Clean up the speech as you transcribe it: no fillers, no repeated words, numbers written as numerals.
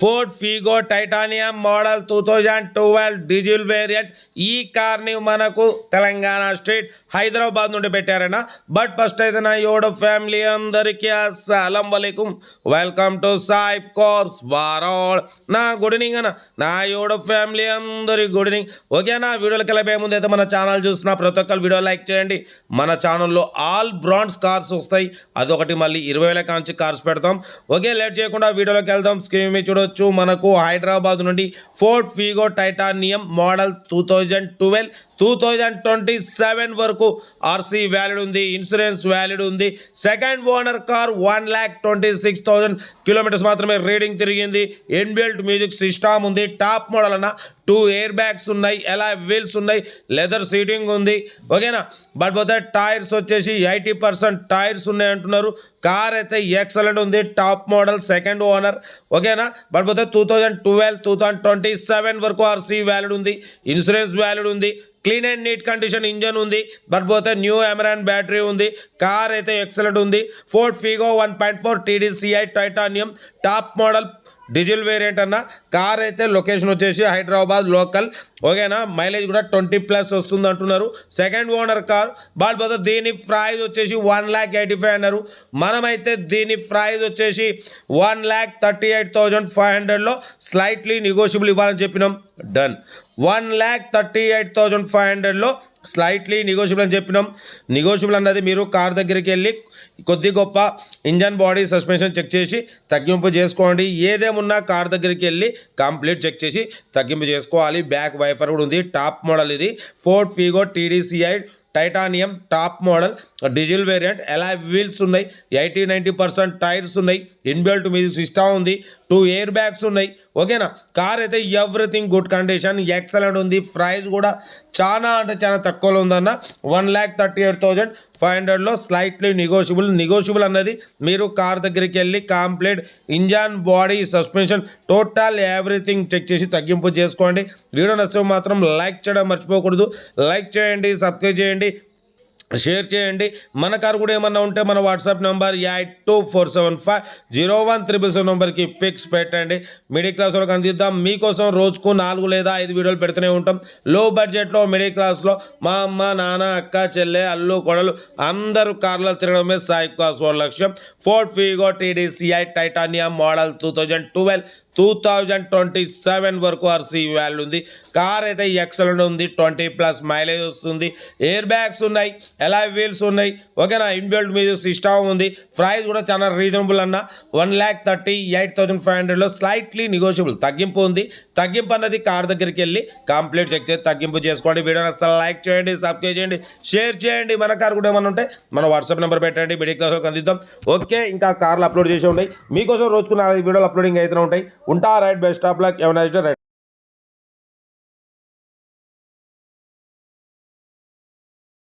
Ford Figo titanium model 2012 diesel variant. ఈ కార్ని మనకు తెలంగాణ స్ట్రీట్ హైదరాబాద్ నుండి పెట్టారన్నా. బట్ ఫస్ట్ అయితే నా యోడ ఫ్యామిలీ అందరికీ అస్సలం వలైకుం, welcome to Sai cars world. నా గుడ్ ఈవినింగ్ అన్న, నా యోడ ఫ్యామిలీ అందరి గుడ్ ఈవినింగ్. ఓకే నా వీడియోలకి వెళ్ళే ముందు అయితే మన ఛానల్ చూస్తున్న ప్రతి ఒక్కరు వీడియో లైక్ చేయండి. మన ఛానల్లో ఆల్ బ్రాండ్స్ కార్స్ వస్తాయి, అదొకటి మళ్ళీ 20,000 కాంచి కార్స్ పెడతాం. ఓకే లేట్ చేయకుండా వీడియోలోకి వెళ్దాం. స్క్రీన్ మీద చూడొచ్చు, మనకు హైదరాబాద్ నుండి ఫోర్డ్ ఫీగో టైటానియం మోడల్ 2027 వరకు ఆర్సీ వ్యాలిడ్ ఉంది, ఇన్సూరెన్స్ వ్యాలిడ్ ఉంది. సెకండ్ ఓనర్ కార్ 1,26,000 కిలోమీటర్స్ మాత్రమే రీడింగ్ తిరిగింది. ఇన్బిల్ట్ మ్యూజిక్ సిస్టమ్ ఉంది. టాప్ మోడల్ అన్న 2 ఎయిర్ బ్యాగ్స్ ఉన్నాయి, ఎలా వీల్స్ ఉన్నాయి, లెదర్ సీటింగ్ ఉంది. ఓకేనా. బట్ పోతే టైర్స్ వచ్చేసి 80% టైర్స్ ఉన్నాయి అంటున్నారు. కార్ అయితే ఎక్సలెంట్ ఉంది, టాప్ మోడల్, సెకండ్ ఓనర్. ఓకేనా. బట్ పోతే 2027 వరకు ఆర్సీ వ్యాలిడ్ ఉంది, ఇన్సూరెన్స్ వ్యాలిడ్ ఉంది. Clean and neat condition engine ఉంది. బట్ పోతే న్యూ ఎమరాన్ బ్యాటరీ ఉంది. కార్ అయితే ఎక్సలెంట్ ఉంది. Ford Figo 1.4 TDCI titanium top model diesel variant అన్న. కార్ అయితే లొకేషన్ వచ్చేసి హైదరాబాద్ లోకల్. ఓకేనా. మైలేజ్ కూడా 20+ వస్తుంది అంటున్నారు. Second owner car. బట్ పోతే దీని ప్రైస్ వచ్చేసి 1,85,000 అన్నారు. మనమైతే దీని ప్రైస్ వచ్చేసి 1,38,500లో స్లైట్లీ నెగోషియబుల్ ఇవ్వాలని చెప్పినాం. డన్. 1,38,500లో స్లైట్లీ నెగోషియబుల్ అని చెప్పినాం. నెగోషియబుల్ అన్నది మీరు కార్ దగ్గరికి వెళ్ళి కొద్ది గొప్ప ఇంజన్ బాడీ సస్పెన్షన్ చెక్ చేసి తగ్గింపు చేసుకోండి. ఏదేమున్నా కార్ దగ్గరికి వెళ్ళి కంప్లీట్ చెక్ చేసి తగ్గింపు చేసుకోవాలి. బ్యాక్ వైఫర్ కూడా ఉంది. టాప్ మోడల్ ఇది. Ford Figo TDCI titanium top model diesel variant. ఎలా వీల్స్ ఉన్నాయి, 80-90% టైర్స్ ఉన్నాయి, ఇన్బిల్ట్ మ్యూజిక్ సిస్టమ్ ఉంది, 2 ఎయిర్ బ్యాగ్స్ ఉన్నాయి. ఓకేనా. కార్ అయితే ఎవ్రీథింగ్ గుడ్ కండిషన్, ఎక్సలెంట్ ఉంది. ప్రైస్ కూడా చాలా అంటే చాలా తక్కువలో ఉందన్న. 1,38,500లో స్లైట్లీ నెగోషియబుల్ అన్నది మీరు కార్ దగ్గరికి వెళ్ళి complete engine body suspension total everything check చేసి తగ్గింపు చేసుకోండి. వీడియో నచ్చితే మాత్రం లైక్ చేయడం మర్చిపోకూడదు. లైక్ చేయండి, సబ్స్క్రైబ్ చేయండి, షేర్ చేయండి. మన కారు కూడా ఏమన్నా ఉంటే మన వాట్సాప్ నెంబర్ 8247501377 నెంబర్కి పిక్స్ పెట్టండి. మిడిల్ క్లాస్ వాళ్ళకి అందిద్దాం. మీకోసం రోజుకు 4 లేదా 5 వీడియోలు పెడుతూనే ఉంటాం. లో బడ్జెట్లో మిడిల్ క్లాస్లో మా అమ్మ, నాన్న, అక్క, చెల్లె, అల్లు, కొడలు అందరూ కార్లో తిరగడమే సాయి కార్స్ వాళ్ళ లక్ష్యం. Ford Figo TDCI titanium model 2027 వరకు ఆర్సీ వాల్యూ ఉంది. కార్ అయితే ఎక్సలెంట్ ఉంది, 20+ మైలేజ్ వస్తుంది, ఎయిర్ బ్యాగ్స్ ఉన్నాయి, ఎలా వీల్స్ ఉన్నాయి. ఓకేనా. ఇన్బిల్ట్ మ్యూజిక్ సిస్టమ్ ఉంది. ప్రైస్ కూడా చాలా రీజనబుల్ అన్న. 1,38,500లో స్లైట్లీ నెగోషియబుల్ తగ్గింపు ఉంది. తగ్గింపు అన్నది కార్ దగ్గరికి వెళ్ళి కంప్లీట్ చెక్ చేసి తగ్గింపు చేసుకోండి. వీడియో నచ్చితే లైక్ చేయండి, సబ్స్క్రైబ్ చేయండి, షేర్ చేయండి. మన కార్ కూడా ఏమన్నా ఉంటే మన వాట్సాప్ నెంబర్ పెట్టండి, మిడిల్ క్లాస్లో అందిద్దాం. ఓకే. ఇంకా కార్లు అప్లోడ్ చేసి ఉంటాయి మీకోసం. రోజుకు 4 వీడియోలు అప్లోడింగ్ అయితే ఉంటాయి. ఉంటా. రైట్. Best of luck. ఎవరైనా రైట్.